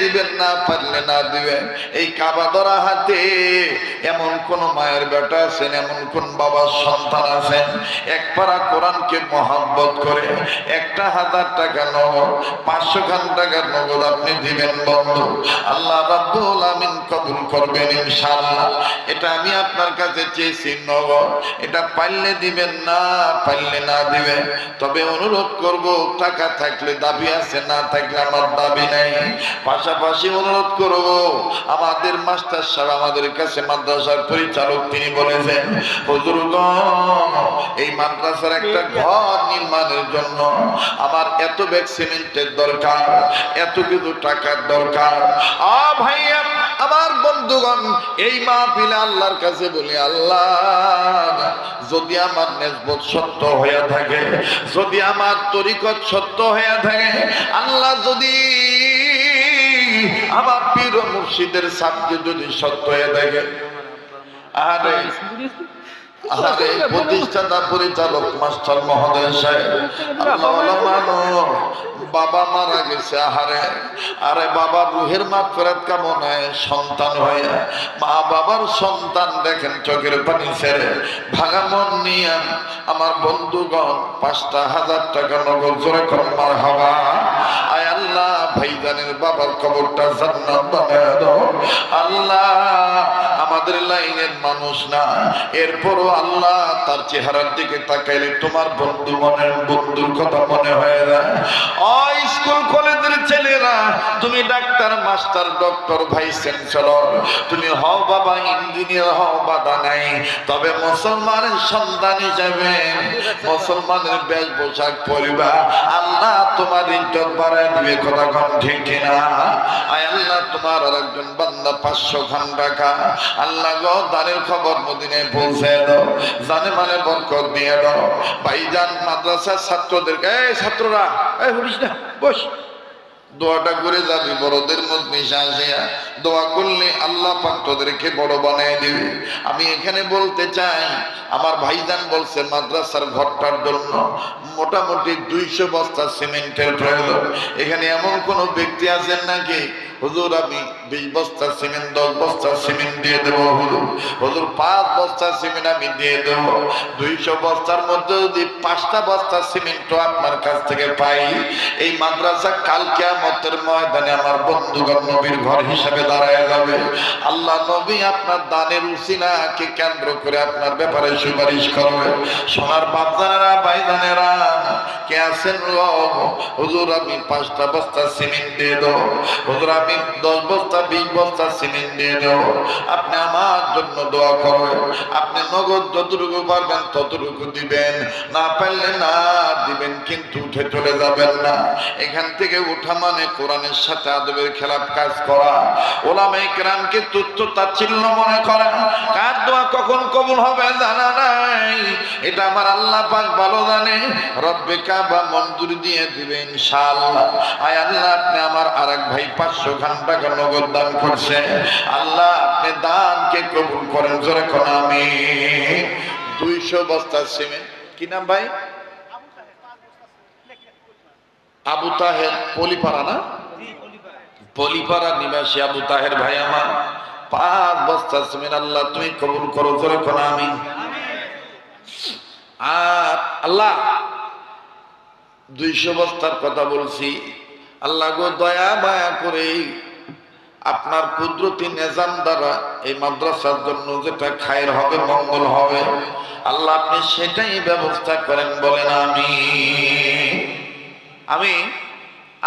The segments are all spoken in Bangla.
দিবেন, না পারলে না দিবেন। এই কাবা ধরা হাতে এমন কোন মায়ের বেটা আছেন, এমন কোন বাবার সন্তান আছেন, এক পারা কোরআনকে মহব্বত করে 1000 টাকা নগদ, 500 খান টাকা নগদ আপনি দিবেন বন্ধু, আল্লাহ রাব্বুল আমিন কবুল করবেন ইনশাআল্লাহ। এটা আমি আপনার কাছে চেয়েছি নগদ, এটা পারলে দিবেন, না পারলে না দিবেন। তবে অনুরোধ করব, টাকা থাকলে দাবি আছে, না থাকলে আমার দাবি নাই। পাশাপাশি অনুরোধ করব, আমাদের মাস্টার সাহেব আমাদের কাছে মাদ্রাসার পরিচালক, তিনি বলেছেন হুজুরগণ এই মাদ্রাসার একটা ঘর নির্মাণের জন্য আমার এত ব্যাগ সিমেন্টের দরকার, এত কিছু টাকার দরকার। ভাইয়া আমার বন্ধুগণ, এই মাহফিলে আল্লাহর কাছে বলি, আল্লাহ যদি আমার নিসবত সত্য হয়ে থাকে, যদি আমার তরিকত সত্য হয়ে থাকে, আল্লাহ যদি আমার পীর ও মুর্শিদের সাবকে যদি সত্য হয়ে থাকে, আরে আরে প্রতিষ্ঠাতা পরিচালক মাস্টার মহোদয় সাহেব, বাবা মারা গেছে, আহারে আরে বাবার রুহের মাগফিরাত কামনায় সন্তান হয়ে মা বাবার সন্তান দেখেন চোখের পানি ছেড়ে ভাঙা মন নিয়ে আমার বন্ধুগণ 5,000 টাকা নগদ জোরে কর মারহাবা। আয় আল্লাহ ভাইজানের বাবার কবরটা জান্নাত বানায় দাও আল্লাহ। আমাদের লাইনের মানুষ না, এরপরও আল্লাহ তার চেহারার দিকে তাকাইলে তোমার বন্ধু মনের বন্ধুর কথা মনে হয়ে যায়। স্কুল কলেজের ছেলেরা, তুমি doctor master doctor vice chancellor, তুমি হও বাবা ইঞ্জিনিয়ার, হও বাধা নাই, তবে মুসলমানের সন্তান হিসাবে মুসলমানের বেশ পোশাক পরিবা আল্লাহ তোমার ইজ্জত বাড়ায় দিবে, কথা কম ঠিক কিনা? আয় আল্লাহ তোমার আর একজন বান্দা 500 খান টাকা আল্লাহ গো দানের খবর মদিনায় পৌঁছে দাও, জানে মানে বরকত দিয়ে দাও। ভাইজান মাদ্রাসার ছাত্রদেরকে, এই ছাত্ররা এই হরিস না বস, দোয়াটা করে যাবি বড়দের মজলিসে আসিয়া দোয়া করলে আল্লাহ পাক তোদেরকে বড় বানিয়ে দিবে। আমি এখানে বলতে চাই, আমার ভাইজান বলছে মাদ্রাসার ঘরটার জন্য মোটামুটি 200 বস্তা সিমেন্টের প্রয়োজন। এখানে এমন কোন ব্যক্তি আছেন নাকি হুজুর আমি 20 বস্তা সিমেন্ট 10 বস্তা সিমেন্ট দিয়ে দেবো, হুজুর 5 বস্তা সিমেন্ট আমি দিয়ে দেবো। 200 বস্তার মধ্যে যদি 5টা বস্তা সিমেন্টও আপনার কাছ থেকে পাই, এই মাদ্রাসা কাল কিয়ামতের ময়দানে আমার বন্ধুগণ নবীর ঘর হিসাবে দাঁড়ায় যাবে। আল্লাহ নবী আপনার দানের উসিলাকে কেন্দ্র করে আপনার ব্যাপারে সুপারিশ করবে। সোনার বাপজানেরা ভাইজানেরা কে আছেন, হুজুর আমি 5টা বস্তা সিমেন্ট দিয়ে দেবো, হুজুর আমি 10 বস্তা 20 বস্তা সিমেন্ট দিয়ে দেবো, আপনি আমার জন্য দোয়া করবেন। আপনি নগদ যতটুকু পারবেন ততটুকু দিবেন, না পারলে না দিবেন, কিন্তু উঠে চলে যাবেন না। এখান থেকে উঠা মানে কোরআনের সাথে আদবের খেলাফ কাজ করা, ওলামায়ে কেরামকে তুচ্ছ তাচ্ছিল্য মনে করা। কার দোয়া কখন কবুল হবে জানা নাই, এটা আমার আল্লাহ পাক ভালো জানে। রব্বে কাবা মঞ্জুরি দিয়ে দিবে ইনশাআল্লাহ। আয় আল্লাহ আপনি আমার আরেক ভাই 500 খান টাকা নগদ দান করছে, আল্লাহ আপনি দানকে কবুল করেন, জোরে কোন আমিন। 200 বস্তা সিমেন্ট, কি নাম ভাই? আবু তাহের, পলিপাড়া না? পলিপাড়া নিবাসী আবু তাহের ভাই আমার 5 বস্তা সিমেন্ট আল্লাহ তুমি কবুল করো, জোরে কোন আমিন। আর আল্লাহ 200 বস্তার কথা বলছি, আল্লাহ গো দয়া মায়া করে আপনার কুদরতি নিজাম দ্বারা এই মাদ্রাসার জন্য যেটা খায়ের হবে, মঙ্গল হবে, আল্লাহ আপনি সেটাই ব্যবস্থা করেন, বলেন আমি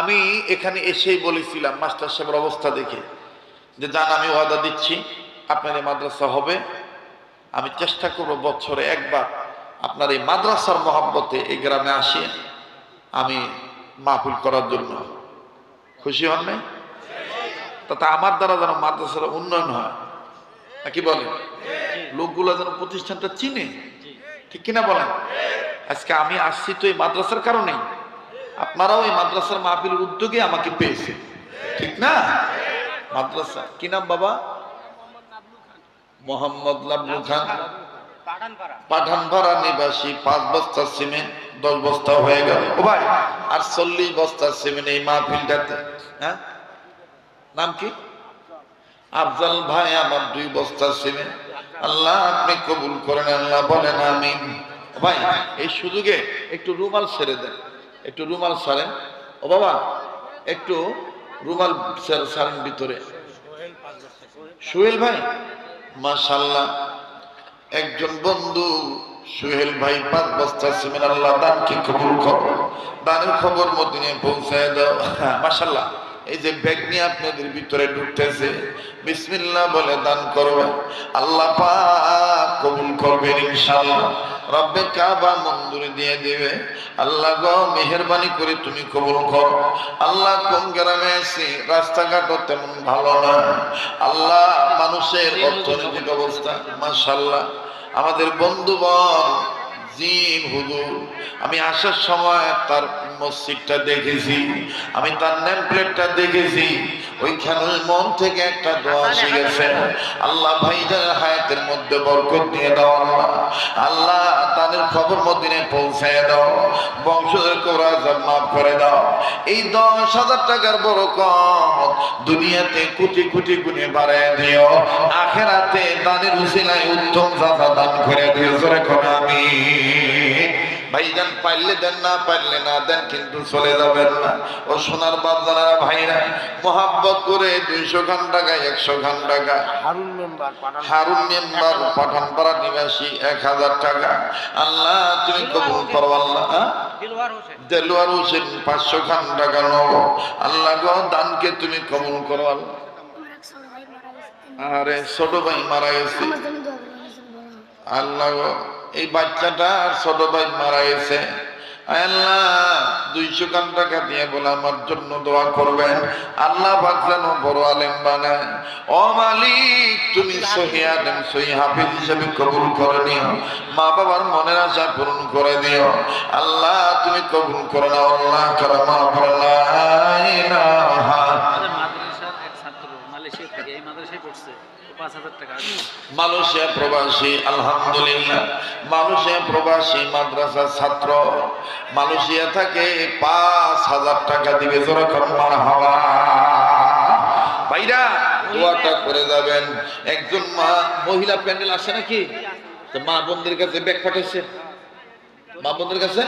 আমি এখানে এসেই বলেছিলাম মাস্টার সাহেবের অবস্থা দেখে যে জান আমি ওয়াদা দিচ্ছি আপনার এই মাদ্রাসা হবে, আমি চেষ্টা করবো বছরে একবার আপনার এই মাদ্রাসার মহব্বতে এই গ্রামে আসি আমি মাহফিল করার জন্য। খুশি হন নাই? তাতে আমার দ্বারা যেন মাদ্রাসার উন্নয়ন হয়, নাকি বলেন? লোকগুলো যেন প্রতিষ্ঠানটা চিনে, ঠিক কিনা বলেন? আজকে আমি আসছি তো এই মাদ্রাসার কারণেই, আপনারাও এই মাদ্রাসার মাহফিলের উদ্যোগে আমাকে পেয়েছে, ঠিক না? মাদ্রাসা কি নাম বাবা? মোহাম্মদ লাবলু খান, পাঠানপাড়া নিবাসী। 5 বস্তা সিমেন্ট 10 বস্তা হয়ে গেল ও ভাই, আর 40 বস্তা সিমেন্ট এই মাহফিলটাতে। হ্যাঁ নাম কি? আফজাল ভাই আমার 2 বস্তা সিমেন্ট আল্লাহ আপনি কবুল করেন, আল্লাহ বলেন আমিন। ভাই এই সুযোগে একটু রুমাল ছেড়ে দেন, একটু রুমাল ছাড়েন। ও বাবা একটু রুমাল ছাড়েন ভিতরে। সোহেল ভাই মাশাআল্লাহ, একজন বন্ধু সোহেল ভাই 5 বস্তা সিমেন্ট, আল্লাহ দানকে কবুল করো, দানের খবর মদিনায় পৌঁছায় দাও। মাশাআল্লাহ, এই যে ব্যাগ নিয়ে আপনাদের ভিতরে ঢুকতেছে, বিসমিল্লাহ বলে দান করবেন, আল্লাহ পাক কবুল করবেন ইনশাআল্লাহ। রব্বে কাবা মঞ্জুরি দিয়ে দিবে। আল্লাহ গো মেহেরবানি করে তুমি কবুল করো। আল্লাহ কোন গ্রামে আছি, রাস্তাঘাটও তেমন ভালো না আল্লাহ, মানুষের অর্থনৈতিক অবস্থা মাশাআল্লাহ। আমাদের বন্ধুবর জিন হুজুর, আমি আসার সময় তার মসজিদটা দেখেছি, আমি তার নেম প্লেটটা দেখেছি, ওইখানে মন থেকে একটা দোয়া শিখেছে, আল্লাহ ভাইজানের হায়াতের মধ্যে বরকত দিয়ে দাও আল্লাহ, আল্লাহ তাদের খবর মদিনায় পৌঁছায় দাও, বংশধর কোরআন মাফ করে দাও। এই 10,000 টাকার বরকত দুনিয়াতে কোটি কোটি গুণে বাড়ায় দিও, আখেরাতে দানের উসিলায় উত্তম জাযা দান করে দিও। জোরে কোন আমিন। ভাইজান পারলে দেন, না পারলে না দেন, কিন্তু চলে যাবেন না। ও সোনার বাপজারা ভাইরা, মোহাব্বত করে 200 খান টাকা 100 খান টাকা, হারুন মেম্বার পাঠানপাড়া নিবাসী 1000 টাকা, আল্লাহ তুমি কবুল করো আল্লাহ। দেলোয়ার হোসেন 500 খান টাকা নেব, আল্লাহ গো দানকে তুমি কবুল করো আল্লাহ। আরে ছোট ভাই মারা গেছে, আল্লাহ গো এই বাচ্চাটা ছোট ভাই মারা গেছে, আল্লাহ 200 খান টাকা দিয়ে বলে আমার জন্য দোয়া করবেন, আল্লাহ পাক যেন বড় আলেম বানায়। ও মালিক তুমি সহি আলেম সহি হাফেজ হিসেবে কবুল করে নিও, মা বাবার মনের আশা পূরণ করে দিও আল্লাহ, তুমি কবুল করে নাও আল্লাহ। কারামা লা ইলাহা মালয়েশিয়া প্রবাসী, আলহামদুলিল্লাহ মালয়েশিয়া প্রবাসী মাদ্রাসার ছাত্র, মালয়েশিয়া থেকে 5,000 টাকা দিবে। যেরকম মারহাবা ভাইরা দোয়াটা করে যাবেন। একজন মা মহিলা প্যানেল আসে নাকি, মা বোনদের কাছে ব্যাগ পাঠাইছে, মা বোনদের কাছে,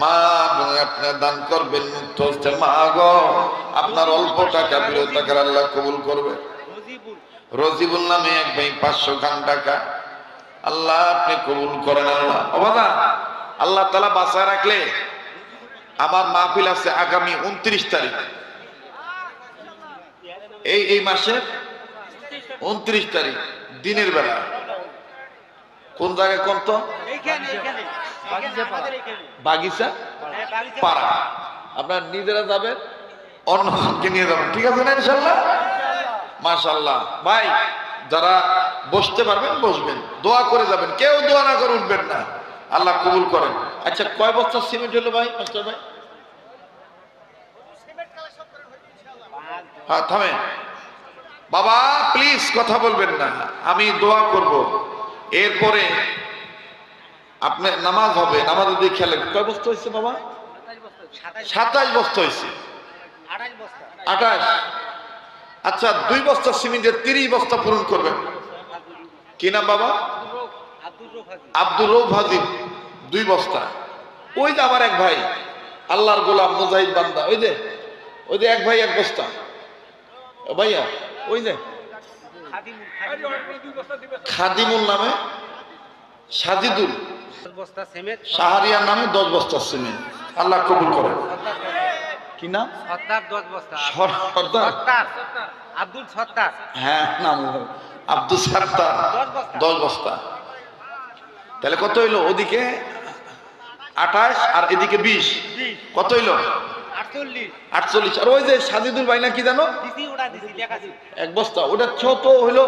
মা বোন আপনার দান করবেন মুক্ত হচ্ছে। মা গো আপনার অল্প টাকা প্রিয় টাকার আল্লাহ কবুল করবে। রজিবুল নামে এক ভাই 500 খান টাকা, আল্লাহ আপনি কবুল করেন আল্লাহ। ও বাবা আল্লাহ তাআলা বাঁচায় রাখলে আমার মাহফিল আছে আগামী 29 তারিখ, এই মাসের 29 তারিখ দিনের বেলা। কোন জায়গায় কোন তো বাগিচা পাড়া, আপনার নিজেরা যাবেন, অন্যজনকে নিয়ে যাবেন, ঠিক আছে না ইনশাআল্লাহ? মাশাআল্লাহ ভাই, যারা বসতে পারবেন বসবেন, দোয়া করে যাবেন, কেউ দোয়া না করে উঠবেন না, আল্লাহ কবুল করেন। আচ্ছা কয় বস্তা সিমেন্ট হলো ভাই মাস্টার ভাই? হ্যাঁ থামেন বাবা, প্লিজ কথা বলবেন না, আমি দোয়া করব, এরপরে আপনি নামাজ হবে, নামাজের দিকে খেয়াল রাখবেন। কয় বস্তা হয়েছে বাবা? 27 বস্তা হয়েছে, 28। আচ্ছা 2 বস্তা সিমেন্টের 30 বস্তা পূরণ করবেন। কি নাম বাবা? আব্দুর রৌফ হাজিব 2 বস্তা। ওই যে আমার এক ভাই আল্লাহর গোলাম মুজাহিদ বান্দা, ওই যে এক ভাই 1 বস্তা, ভাইয়া ওই যে খাদিমুল নামে সাজিদুল শাহরিয়ার নামে 10 বস্তা সিমেন্ট, আল্লাহ কবুল করেন। কি নাম? সর্দার আব্দুল সত্তার, হ্যাঁ নাম আব্দুল সত্তার, 10 বস্তা। তাহলে কত হইলো? ওদিকে 28 আর এদিকে 20, কত হইলো? 48। আর ওই যে সাজিদুল ভাই না কি জানো 1 বস্তা, ওটা ছোট হইলো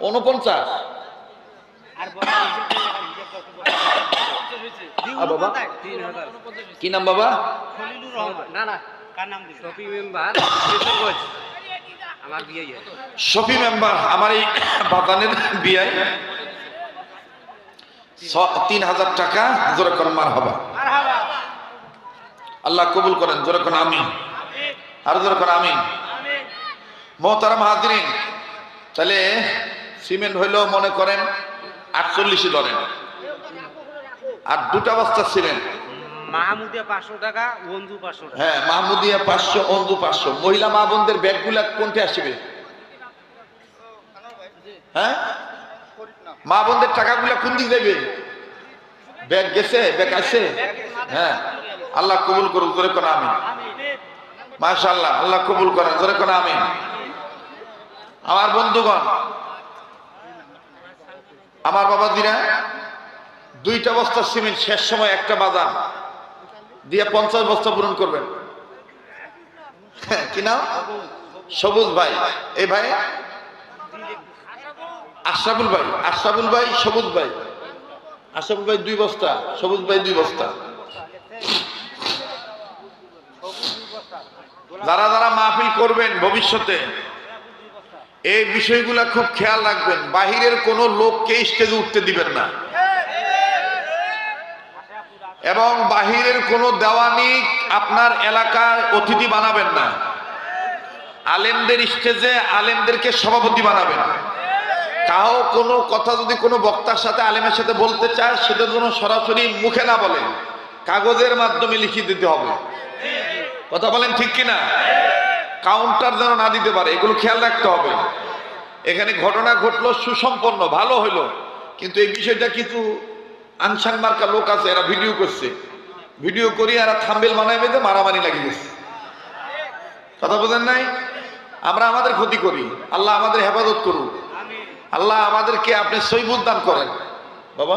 49। বাবা কি নাম বাবা? শফি মেম্বার আমার এই বাতানের বিয়ায় 3,000 টাকা। জোরে করেন মারহাবা, আল্লাহ কবুল করেন। জোরে করেন আমিন, আর জোরে করেন আমিন। মোহতারাম হাজরিন, তাহলে সিমেন্ট হইলো মনে করেন 48 ধরেন, আর 2টা বস্তা সিমেন্ট। মাহমুদিয়া 500 টাকা, ওন্দু 500 টাকা। হ্যাঁ, মাহমুদিয়া 500, ওন্দু 500। মহিলা মা বোনদের ব্যাগগুলা কোনটা আসবে? হ্যাঁ, মা বোনদের টাকাগুলা কোন দিক যাবে? ব্যাগ গেছে, ব্যাগ আসছে। হ্যাঁ, আল্লাহ কবুল করুক, জোরে কোন আমিন। মাশাআল্লাহ, আল্লাহ কবুল করেন, জোরে কোন আমিন। আমার বন্ধুগণ, আমার বাবাজিরা, 2টা বস্তা সিমেন্ট শেষ সময় একটা বাজার দিয়ে 50 বস্তা পূরণ করবেন। কি নাম? সবুজ ভাই। এই ভাই আশরাফুল ভাই, আশরাফুল ভাই, সবুজ ভাই। আশরাফুল ভাই 2 বস্তা, সবুজ ভাই 2 বস্তা। যারা যারা মাহফিল করবেন ভবিষ্যতে এই বিষয়গুলা খুব খেয়াল রাখবেন। বাহিরের কোনো লোককে স্টেজে উঠতে দিবেন না, এবং বাহিরের কোনো দেওয়ানি আপনার এলাকায় অতিথি বানাবেন না। আলেমদের স্টেজে আলেমদেরকে সভাপতি বানাবেন। কাউ কোনো কথা যদি কোনো বক্তার সাথে আলেমের সাথে বলতে চায়, সেটা যেন সরাসরি মুখে না বলে, কাগজের মাধ্যমে লিখে দিতে হবে। কথা বলেন ঠিক কিনা? কাউন্টার যেন না দিতে পারে, এগুলো খেয়াল রাখতে হবে। এখানে ঘটনা ঘটলো, সুসম্পন্ন, ভালো হইলো, কিন্তু এই বিষয়টা কিছু আনসান মার্কা লোক আছে, এরা ভিডিও করছে। ভিডিও করি এরা থাম্বেল বানাই বেঁধে মারামারি লাগিয়ে গেছে। কথা বোঝেন নাই? আমরা আমাদের ক্ষতি করি, আল্লাহ আমাদের হেফাজত করুন। আল্লাহ আমাদেরকে আপনি সহিবুদ দান করেন। বাবা,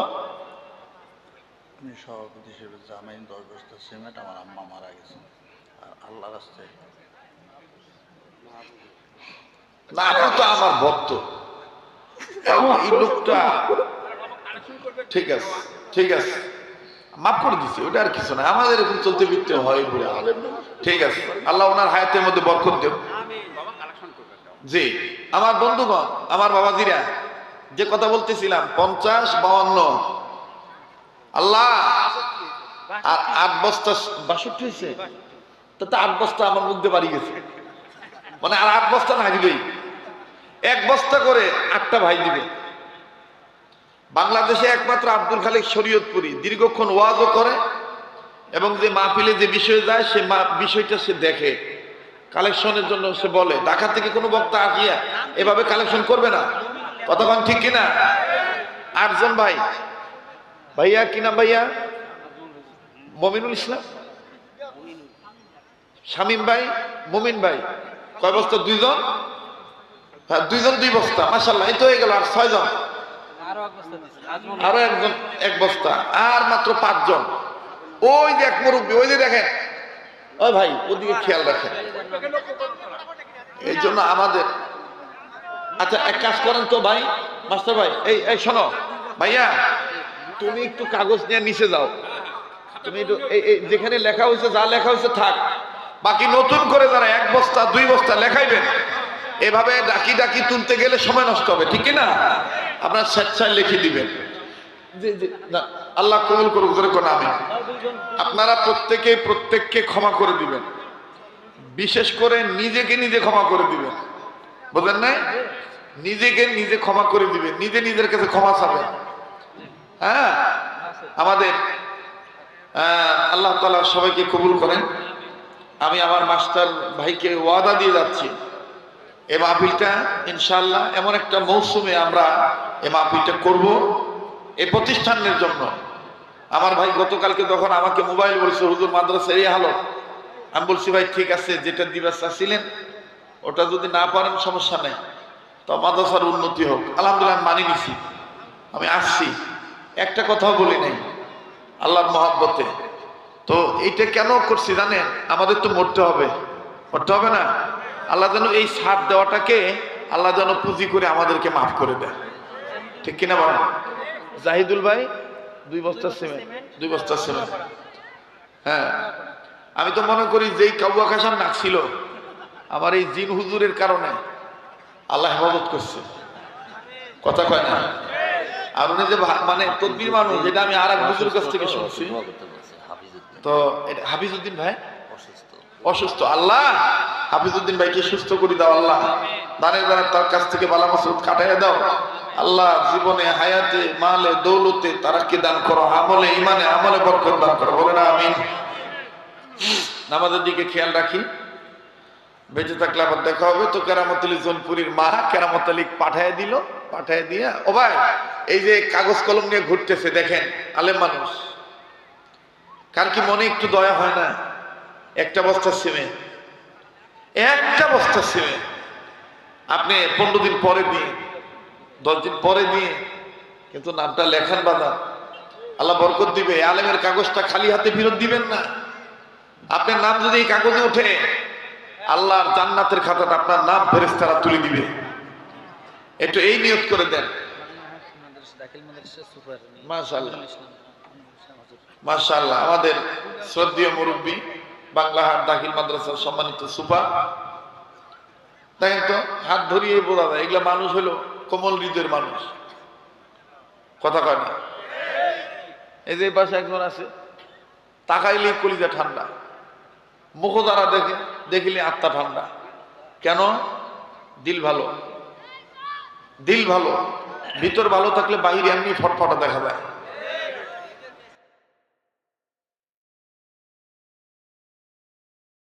আমি সভাপতি হিসেবে জামাই 10 বস্তা সিমেন্ট, আমার আম্মা মারা গেছে, আর আল্লাহ রাস্তায় না, আপনি তো আমার ভক্ত। এই লোকটা ঠিক আছে, ঠিক আছে, মাফ করে দিচ্ছি, ওটা আর কিছু না। আমাদের এরকম চলতে ফিরতে হয় বলে। ঠিক আছে, আল্লাহ ওনার হায়াতের মধ্যে বরকত দেব। জি, আমার বন্ধুগণ, আমার বাবাজিরা, যে কথা বলতেছিলাম 50, 52, আল্লাহ, আর 8 বস্তা 62 হয়েছে, তাতে 8 বস্তা আমার মুখ দিয়ে বাড়ি গেছে। মানে আর 8 বস্তা না দিবেই, 1 বস্তা করে 8টা ভাই দিবে। বাংলাদেশে একমাত্র আব্দুল খালিক শরীয়তপুরি দীর্ঘক্ষণ ওয়াজও করে, এবং যে মাহফিলে যে বিষয়ে যায় সে বিষয়টা সে দেখে, কালেকশনের জন্য সে বলে। ঢাকা থেকে কোনো বক্তা আসিয়া এভাবে কালেকশন করবে না। কতক্ষণ ঠিক কিনা? 8 জন ভাই। ভাইয়া কি নাম? ভাইয়া মমিনুল ইসলাম, শামীম ভাই, মুমিন ভাই। কয় বস্তা? 2 জন। হ্যাঁ, 2 জন 2 বস্তা। মাশাআল্লাহ, এই তো হয়ে গেল। আর 6 জন, আরো একজন 1 বস্তা, আর মাত্র 5 জন। ওই যে এক মুরব্বী, ওই যে দেখেন, ওই ভাই ওদিকে খেয়াল রাখেন। এই জন্য আমাদের, আচ্ছা এক কাজ করেন তো ভাই, মাস্টার ভাই, এই শোনো ভাইয়া, তুমি একটু কাগজ নিয়ে নিচে যাও। তুমি একটু যেখানে লেখা হয়েছে, যা লেখা হয়েছে থাক, বাকি নতুন করে যারা 1 বস্তা 2 বস্তা লেখাইবেন, এভাবে ডাকি ডাকি তুলতে গেলে সময় নষ্ট হবে। ঠিক না? আপনার স্বেচ্ছায় লিখে দিবেন। আল্লাহ কবুল করুক, জোরে কোন আমিন। আপনারা প্রত্যেককে ক্ষমা করে দিবেন, বিশেষ করে নিজেকে নিজে ক্ষমা করে দিবেন। বুঝলেন না? নিজেকে নিজে ক্ষমা করে দিবেন, নিজে নিজের কাছে ক্ষমা চাবেন। হ্যাঁ, আমাদের আল্লাহ তাআলা সবাইকে কবুল করেন। আমি আমার মাস্টার ভাইকে ওয়াদা দিয়ে যাচ্ছি, এই মাহফিলটা ইনশাআল্লাহ এমন একটা মৌসুমে আমরা এই মাহফিলটা করব এই প্রতিষ্ঠানের জন্য। আমার ভাই গতকালকে যখন আমাকে মোবাইল বলছে, হুজুর মাদ্রাসা এই হালত, আমি বলছি ভাই ঠিক আছে, যেটা দিবার চাচ্ছিলেন ওটা যদি না পারেন সমস্যা নেই, তো মাদ্রাসার উন্নতি হোক। আলহামদুলিল্লাহ মানি নিছি, আমি আসছি, একটা কথাও বলি নাই, আল্লাহর মহব্বতে। তো এইটা কেন করছি জানেন? আমাদের তো মরতে হবে না? আল্লাহ যেন এই সাথ দেওয়াটাকে আল্লাহ যেন পুঁজি করে আমাদেরকে মাফ করে দেয়। ঠিক কিনা বলেন? জাহিদুল ভাই 2 বস্তা সিমেন্ট, 2 বস্তা সিমেন্ট। হ্যাঁ, আমি তো মনে করি যেই কাবুয়া খাসান নাকছিল, আমার এই জিন হুজুরের কারণে আল্লাহ হেফাজত করছে। কথা কয় না? আর উনি যে মানে তদবির মানুষ, যেটা আমি আর এক হুজুরের কাছ থেকে শুনছি। তো হাফিজউদ্দিন ভাই অসুস্থ, আল্লাহ হাফিজউদ্দিন ভাইকে সুস্থ করে দাও আল্লাহ, দানে দানে তার কাছ থেকে বালা মুসিবত কাটাইয়া দাও আল্লাহ, জীবনে হায়াতে মালে দৌলতে তারাকে দান করো, আমলে ইমানে আমলে বরকত দান করো, বলে না আমিন। নামাজের দিকে খেয়াল রাখি, বেঁচে থাকলে আবার দেখা হবে। তো কেরামত আলী জোনপুরীর মা কেরামত আলী পাঠায় দিল, পাঠায় দিয়া ও ভাই এই যে কাগজ কলম নিয়ে ঘুরতেছে দেখেন, আলেম মানুষ, কার কি মনে একটু দয়া হয় না? একটা বস্তা সিমেন্ট, একটা বস্তা সিমেন্ট আপনি 15 দিন পরে দিয়ে, 10 দিন পরে দিয়ে, কিন্তু নামটা লেখান বাধা, আল্লাহ বরকত দিবে। আলেমের কাগজটা খালি হাতে ফেরত দিবেন না। আপনার নাম যদি এই কাগজে ওঠে, আল্লাহর জান্নাতের খাতাটা আপনার নাম ফেরেশতারা তুলে দিবে। একটু এই নিয়ত করে দেন। মাশাআল্লাহ মাশাআল্লাহ, আমাদের শ্রদ্ধেয় মুরব্বী বাংলাহাট দাখিল মাদ্রাসার সম্মানিত সুপার, দেখেন তো হাত ধরিয়ে বোঝা যায় এগুলা মানুষ হলো কোমল হৃদয়ের মানুষ, কথা কয় না। এই যে পাশে একজন আছে, তাকাইলেই কলিজা ঠান্ডা, মুখ দ্বারা দেখে দেখিলে আত্মা ঠান্ডা। কেন? দিল ভালো, দিল ভালো, ভিতর ভালো থাকলে বাহিরে এমনি ফটফটা দেখা যায়।